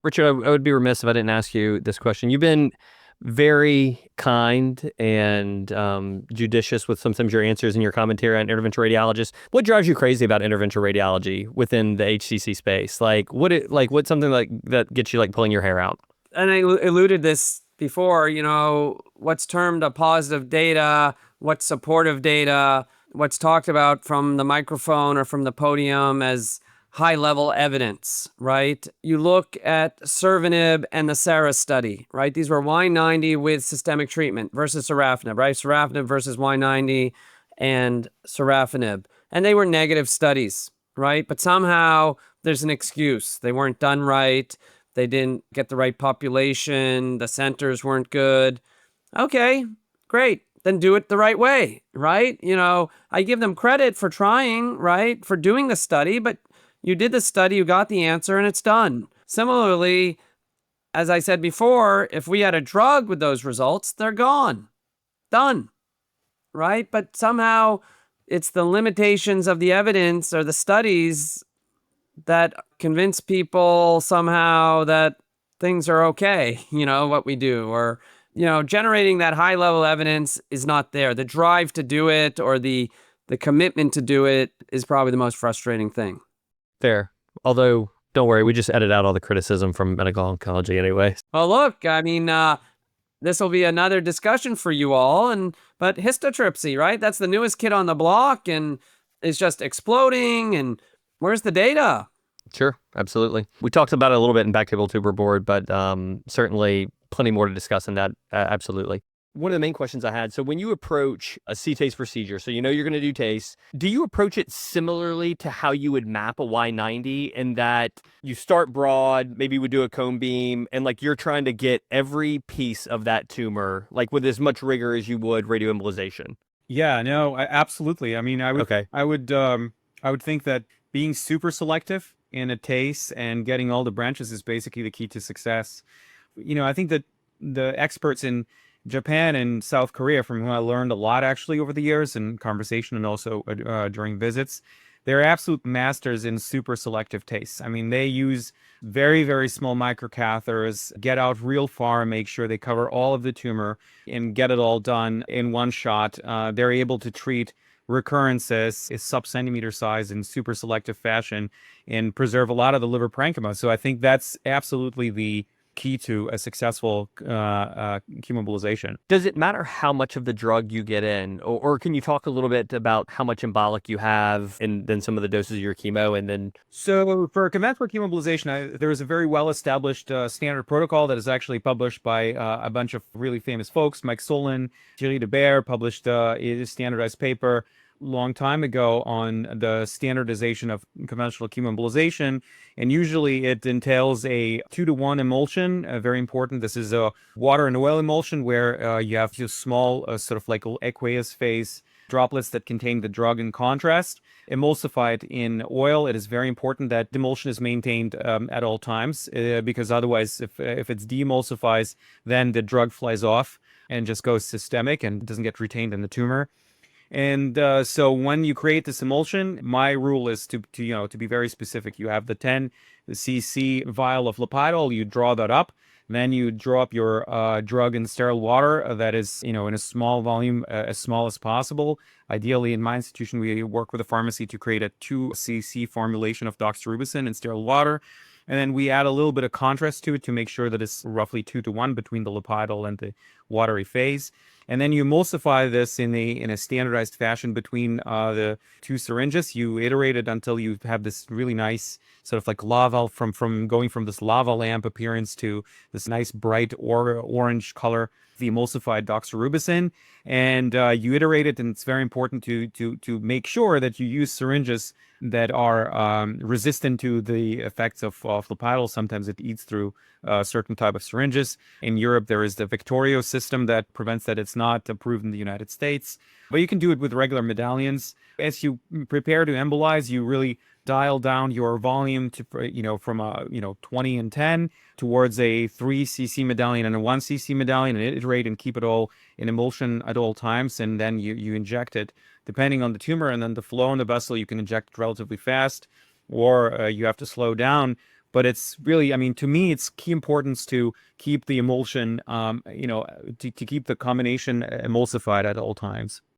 Richard, I would be remiss if I didn't ask you this question. You've been very kind and judicious with sometimes your answers and your commentary on interventional radiologists. What drives you crazy about interventional radiology within the HCC space? What's something like that gets you like pulling your hair out? And I alluded this before, what's termed a positive data, what's supportive data, what's talked about from the microphone or from the podium as high-level evidence, right? You look at Cervinib and the SARA study, right? These were Y90 with systemic treatment versus sorafenib, right? Sorafenib versus Y90 and sorafenib. And they were negative studies, right? But somehow there's an excuse. They weren't done right. They didn't get the right population. The centers weren't good. Okay, great. Then do it the right way, right? I give them credit for trying, right? For doing the study, but you did the study, you got the answer, and it's done. Similarly, as I said before, if we had a drug with those results, they're gone. Done. Right? But somehow it's the limitations of the evidence or the studies that convince people somehow that things are okay, what we do. Or, generating that high level evidence is not there. The drive to do it or the commitment to do it is probably the most frustrating thing. Fair. Although, don't worry, we just edit out all the criticism from medical oncology anyway. Well, look, this will be another discussion for you all, but histotripsy, right? That's the newest kid on the block and it's just exploding. And where's the data? Sure, absolutely. We talked about it a little bit in BackTable Tuber Board, but certainly plenty more to discuss in that. Absolutely. One of the main questions I had, so when you approach a CTACE procedure, so you're going to do TACE, do you approach it similarly to how you would map a Y90 in that you start broad, maybe you would do a cone beam, and you're trying to get every piece of that tumor, with as much rigor as you would radioembolization? Yeah, no, absolutely. I mean, Okay. I would think that being super selective in a TACE and getting all the branches is basically the key to success. I think that the experts in Japan and South Korea, from whom I learned a lot actually over the years in conversation and also during visits, they're absolute masters in super selective TACE. I mean, they use very, very small microcatheters, get out real far, make sure they cover all of the tumor and get it all done in one shot. They're able to treat recurrences is sub-centimeter size in super selective fashion and preserve a lot of the liver parenchyma. So I think that's absolutely the key to a successful chemoembolization. Does it matter how much of the drug you get in, or can you talk a little bit about how much embolic you have and then some of the doses of your chemo and then? So for conventional chemoembolization, there is a very well-established standard protocol that is actually published by a bunch of really famous folks. Mike Solin, Thierry Debert published a standardized paper long time ago on the standardization of conventional chemoembolization, and usually it entails a 2-to-1 emulsion, very important. This is a water and oil emulsion where you have just small sort of like aqueous phase droplets that contain the drug in contrast, emulsified in oil. It is very important that the emulsion is maintained at all times because otherwise if it's de-emulsifies, then the drug flies off and just goes systemic and doesn't get retained in the tumor. And so when you create this emulsion, my rule is to be very specific. You have the 10 cc vial of Lipiodol, you draw that up, then you draw up your drug in sterile water that is, in a small volume, as small as possible. Ideally, in my institution, we work with a pharmacy to create a 2 cc formulation of doxorubicin in sterile water. And then we add a little bit of contrast to it to make sure that it's roughly 2-to-1 between the Lipiodol and the watery phase. And then you emulsify this in a standardized fashion between the two syringes. You iterate it until you have this really nice sort of like lava from going from this lava lamp appearance to this nice bright orange color, the emulsified doxorubicin. And you iterate it, and it's very important to make sure that you use syringes that are resistant to the effects of Lipiodol. Sometimes it eats through certain type of syringes. In Europe, there is the Victorio system that prevents that. It's not approved in the United States, but you can do it with regular medallions. As you prepare to embolize, you really dial down your volume to, from a, 20 and 10 towards a 3 cc medallion and a 1 cc medallion, and iterate and keep it all in emulsion at all times. And then you inject it depending on the tumor and then the flow in the vessel. You can inject it relatively fast, or you have to slow down. but it's really, I mean, to me, it's key importance to keep the emulsion, to keep the combination emulsified at all times.